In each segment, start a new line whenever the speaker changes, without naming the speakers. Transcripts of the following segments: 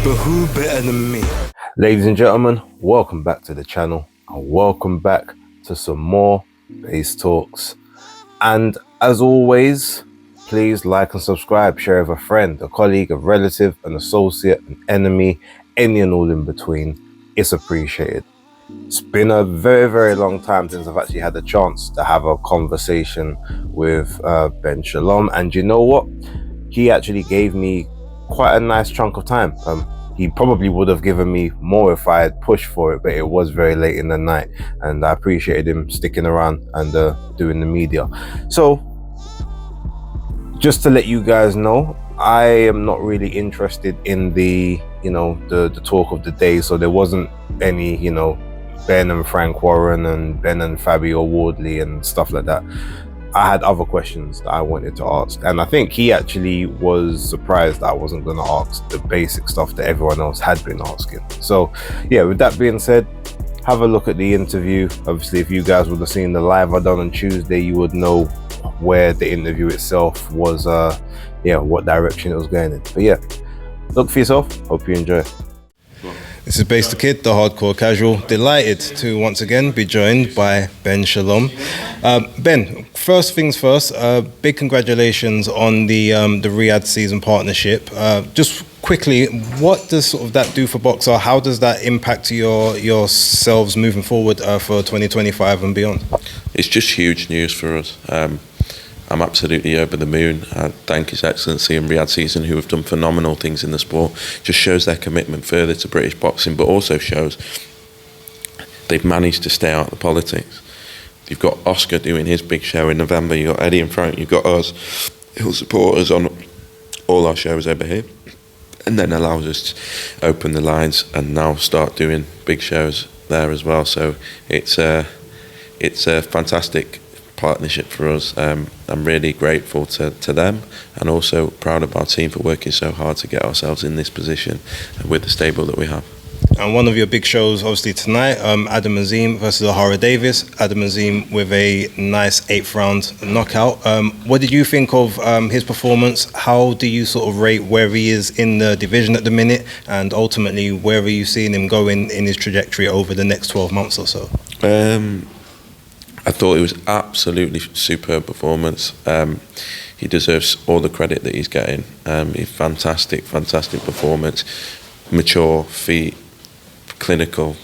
But who better than me?
Ladies and gentlemen, welcome back to the channel and welcome back to some more Base Talks. And as always, please like and subscribe, share with a friend, a colleague, a relative, an associate, an enemy, any and all in between. It's appreciated. It's been a very, very long time since I've actually had the chance to have a conversation with Ben SHALOM. And you know what? He actually gave me quite a nice chunk of time. He probably would have given me more if I had pushed for it, but it was very late in the night and I appreciated him sticking around and doing the media. So just to let you guys know, I am not really interested in the talk of the day. So there wasn't any, Ben and Frank Warren and Ben and Fabio Wardley and stuff like that. I had other questions that I wanted to ask, and I think he actually was surprised that I wasn't going to ask the basic stuff that everyone else had been asking. So yeah, with that being said, have a look at the interview. Obviously, if you guys would have seen the live I done on Tuesday, you would know where the interview itself was, what direction it was going in. But yeah, look for yourself. Hope you enjoy. This is Base the Kid, the hardcore casual. Delighted to once again be joined by Ben SHALOM. Ben, first things first, big congratulations on the Rad Season Partnership. Just quickly, what does sort of that do for Boxer? How does that impact yourselves moving forward for 2025 and beyond?
It's just huge news for us. I'm absolutely over the moon. I thank His Excellency and Rad Season, who have done phenomenal things in the sport. Just shows their commitment further to British boxing, but also shows they've managed to stay out of the politics. You've got Oscar doing his big show in November. You've got Eddie and Frank. You've got us, who'll support us on all our shows over here, and then allows us to open the lines and now start doing big shows there as well. So it's a fantastic partnership for us. I'm really grateful to them, and also proud of our team for working so hard to get ourselves in this position with the stable that we have.
And one of your big shows, obviously tonight, Adam Azim versus Ahara Davis. Adam Azim with a nice 8th round knockout. What did you think of his performance? How do you sort of rate where he is in the division at the minute, and ultimately where are you seeing him going in his trajectory over the next 12 months or so?
I thought it was absolutely superb performance. He deserves all the credit that he's getting. Fantastic performance. Mature feet, clinical,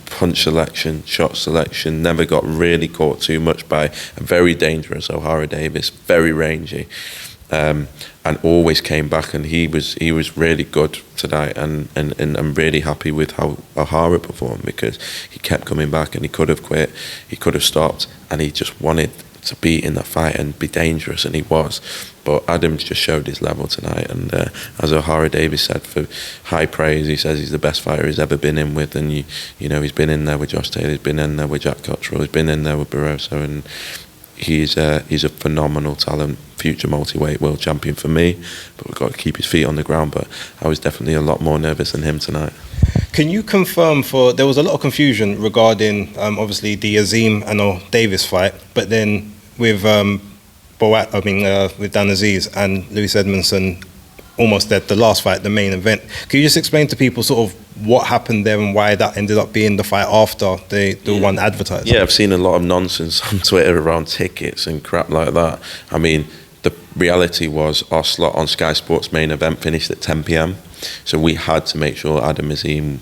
punch selection, shot selection. Never got really caught too much by a very dangerous Ahara Davis, very rangy. And always came back, and he was really good tonight, and I'm really happy with how Ahara performed, because he kept coming back, and he could have quit, he could have stopped, and he just wanted to be in the fight and be dangerous, and he was. But Adam's just showed his level tonight, and as Ahara Davis said, for high praise, he says he's the best fighter he's ever been in with, and he's been in there with Josh Taylor, he's been in there with Jack Cottrell, he's been in there with Barroso, and he's a phenomenal talent, future multi-weight world champion for me, but we've got to keep his feet on the ground. But I was definitely a lot more nervous than him tonight.
Can you confirm, there was a lot of confusion regarding obviously the Azim and Davis fight, but then with with Dan Aziz and Lewis Edmondson almost at the last fight, the main event. Can you just explain to people sort of what happened there and why that ended up being the fight after the one advertised?
Yeah, I've seen a lot of nonsense on Twitter around tickets and crap like that. I mean, the reality was our slot on Sky Sports main event finished at 10 p.m. So we had to make sure Adam Azim,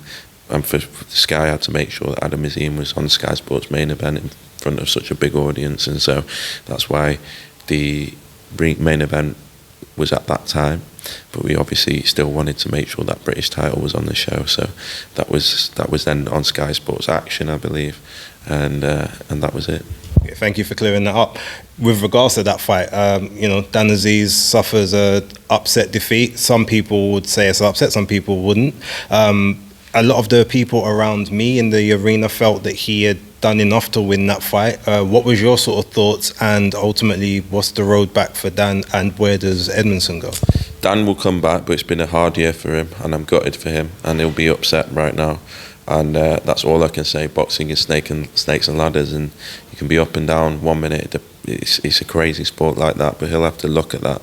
and for Sky had to make sure that Adam Azim was on Sky Sports main event in front of such a big audience. And so that's why the main event was at that time. But we obviously still wanted to make sure that British title was on the show, so that was then on Sky Sports Action, I believe, and that was it.
Thank you for clearing that up. With regards to that fight, Dan Aziz suffers a upset defeat. Some people would say it's an upset, some people wouldn't. A lot of the people around me in the arena felt that he had done enough to win that fight. What was your sort of thoughts, and ultimately what's the road back for Dan, and where does Edmonson go?
Dan will come back, but it's been a hard year for him, and I'm gutted for him, and he'll be upset right now. And that's all I can say. Boxing is snakes and ladders, and you can be up and down 1 minute. It's a crazy sport like that, but he'll have to look at that.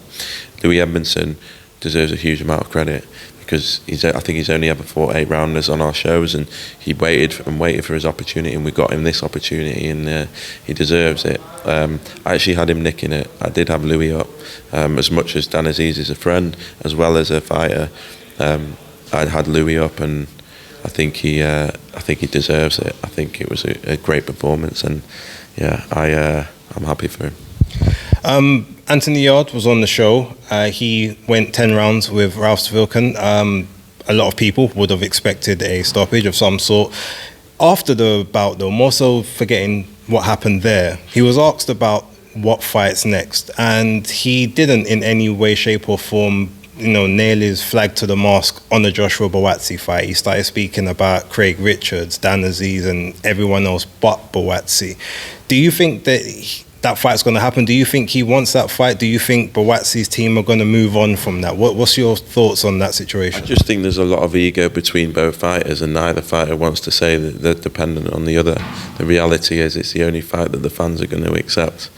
Louis Edmondson deserves a huge amount of credit, because I think he's only ever fought 8 rounders on our shows, and he waited and waited for his opportunity, and we got him this opportunity, and he deserves it. I actually had him nicking it. I did have Louis up, as much as Dan Aziz is a friend as well as a fighter. I had Louis up, and I think he deserves it. I think it was a great performance, and yeah, I'm happy for him.
Anthony Yarde was on the show. He went 10 rounds with Ralph Svilken. A lot of people would have expected a stoppage of some sort. After the bout, though, more so forgetting what happened there, he was asked about what fights next, and he didn't in any way, shape or form nail his flag to the mast on the Joshua Buatsi fight. He started speaking about Craig Richards, Dan Aziz and everyone else but Buatsi. Do you think that fight's going to happen? Do you think he wants that fight? Do you think Buatsi's team are going to move on from that? What's your thoughts on that situation?
I just think there's a lot of ego between both fighters, and neither fighter wants to say that they're dependent on the other. The reality is it's the only fight that the fans are going to accept.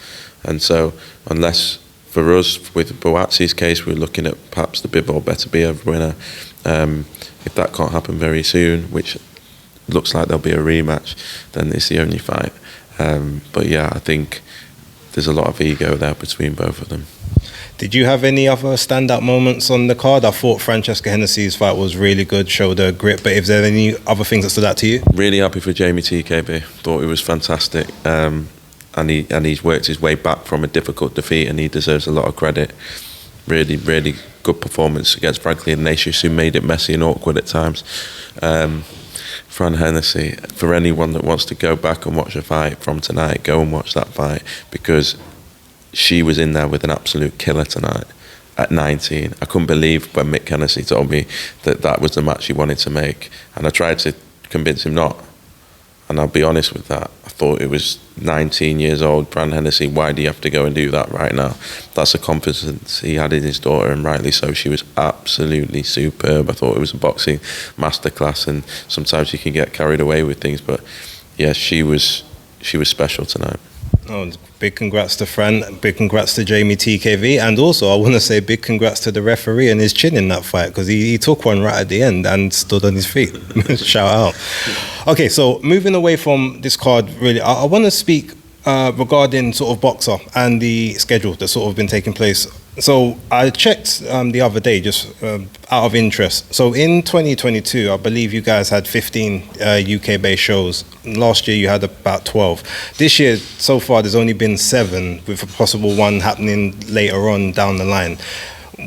And so unless, for us, with Buatsi's case, we're looking at perhaps the Bivol Beterbiev winner. If that can't happen very soon, which looks like there'll be a rematch, then it's the only fight. But yeah, I think there's a lot of ego there between both of them.
Did you have any other standout moments on the card? I thought Franchesca Hennessy's fight was really good, showed her grit, but if there any other things that stood out to you?
Really happy for Jamie TKB. Thought it was fantastic. And he's worked his way back from a difficult defeat, and he deserves a lot of credit. Really, really good performance against Franklin Ignatius, who made it messy and awkward at times. Fran Hennessy, for anyone that wants to go back and watch a fight from tonight, go and watch that fight, because she was in there with an absolute killer tonight at 19. I couldn't believe when Mick Hennessy told me that was the match he wanted to make, and I tried to convince him not. And I'll be honest with that. I thought it was 19 years old, Fran Hennessy, why do you have to go and do that right now? That's a confidence he had in his daughter, and rightly so. She was absolutely superb. I thought it was a boxing masterclass, and sometimes you can get carried away with things, but yeah, she was special tonight.
Oh, big congrats to Fran, big congrats to Jamie TKV, and also I want to say big congrats to the referee and his chin in that fight, because he took one right at the end and stood on his feet. Shout out. Okay, so moving away from this card, really, I want to speak regarding sort of Boxer and the schedule that's sort of been taking place. So I checked the other day, just out of interest. So in 2022, I believe you guys had 15 UK-based shows. Last year you had about 12. This year, so far, there's only been 7, with a possible one happening later on down the line.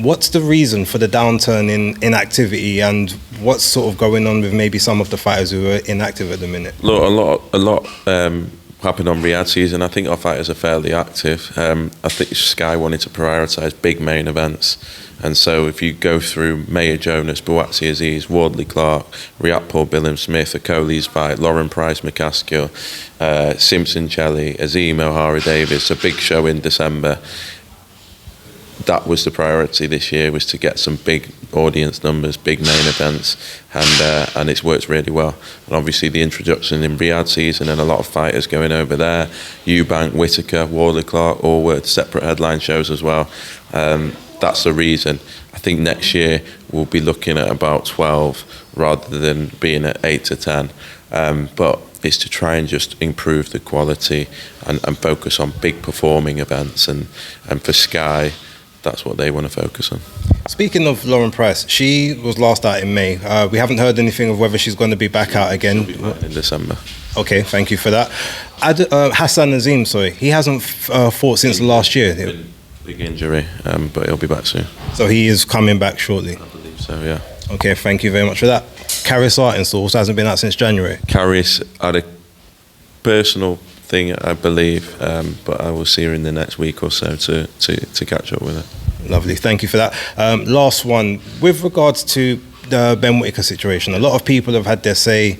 What's the reason for the downturn in activity, and what's sort of going on with maybe some of the fighters who are inactive at the minute?
Look, a lot happened on Rad Season. I think our fighters are fairly active. I think Sky wanted to prioritise big main events, and so if you go through Mayor Jonas, Buatsi Aziz, Wardley Clark, Riatpour, Billam Smith, Okoli's fight, Lauren Price McCaskill, Simpson Jelly, Azim O'Hara Davis, a big show in December. That was the priority this year, was to get some big audience numbers, big main events, and it's worked really well. And obviously the introduction in Rad Season and a lot of fighters going over there, Eubank, Whitaker, Wardley Clark, all were separate headline shows as well. That's the reason. I think next year we'll be looking at about 12 rather than being at 8 to 10. But it's to try and just improve the quality and focus on big performing events, and for Sky, that's what they want to focus on.
Speaking of Lauren Price, she was last out in May. We haven't heard anything of whether she's going to be back out again.
She'll be back in December.
Okay, thank you for that. Hassan Azim, sorry, he hasn't fought since last year.
Big injury, but he'll be back soon.
So he is coming back shortly?
I believe so, yeah.
Okay, thank you very much for that. Caris Artinsall also hasn't been out since January.
Caris had a personal thing, I believe, but I will see her in the next week or so to catch up with her.
Lovely, thank you for that. Last one, with regards to the Ben Whitaker situation, a lot of people have had their say.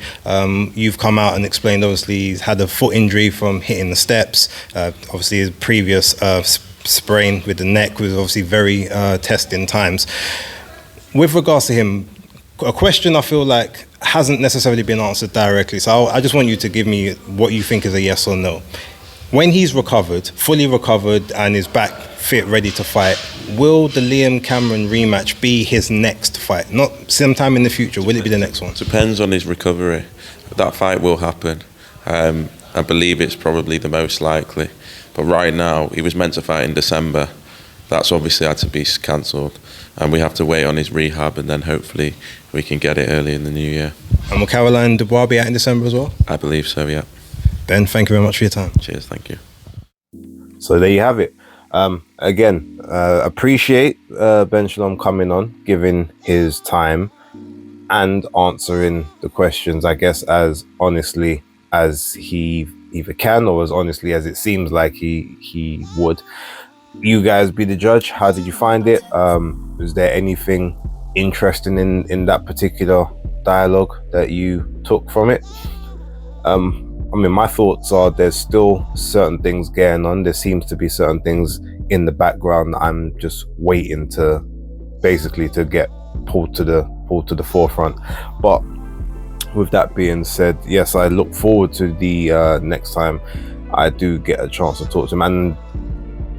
You've come out and explained, obviously, he's had a foot injury from hitting the steps. Obviously, his previous sprain with the neck was obviously very testing times. With regards to him, a question I feel like hasn't necessarily been answered directly, so I just want you to give me what you think is a yes or no. When he's recovered, fully recovered, and is back fit, ready to fight. Will the Liam Cameron rematch be his next fight? Not sometime in the future. Will it be the next one?
Depends on his recovery. That fight will happen. I believe it's probably the most likely. But right now, he was meant to fight in December. That's obviously had to be cancelled. And we have to wait on his rehab, and then hopefully we can get it early in the new year.
And will Caroline Dubois be out in December as well?
I believe so, yeah.
Ben, thank you very much for your time.
Cheers, thank you.
So there you have it. Again, appreciate Ben Shalom coming on, giving his time and answering the questions, I guess, as honestly as he either can or as honestly as it seems like he would. You guys be the judge. How did you find it? Is there anything interesting in that particular dialogue that you took from it? I mean, my thoughts are there's still certain things going on. There seems to be certain things in the background that I'm just waiting to basically to get pulled to the forefront. But with that being said, yes, I look forward to the next time I do get a chance to talk to him. And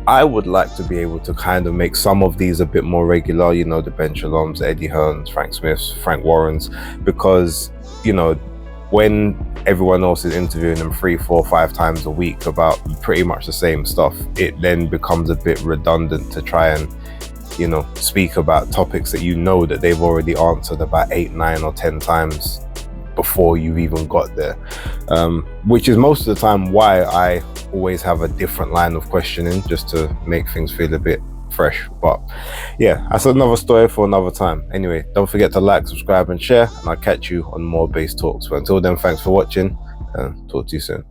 I would like to be able to kind of make some of these a bit more regular, you know, the Ben Shaloms, Eddie Hearns, Frank Smiths, Frank Warrens, because, you know, when everyone else is interviewing them 3, 4, 5 times a week about pretty much the same stuff, it then becomes a bit redundant to try and, you know, speak about topics that you know that they've already answered about 8, 9 or 10 times before you've even got there, which is most of the time why I always have a different line of questioning, just to make things feel a bit fresh. But yeah, that's another story for another time. Anyway, don't forget to like, subscribe and share, and I'll catch you on more Base Talks. But until then, thanks for watching and talk to you soon.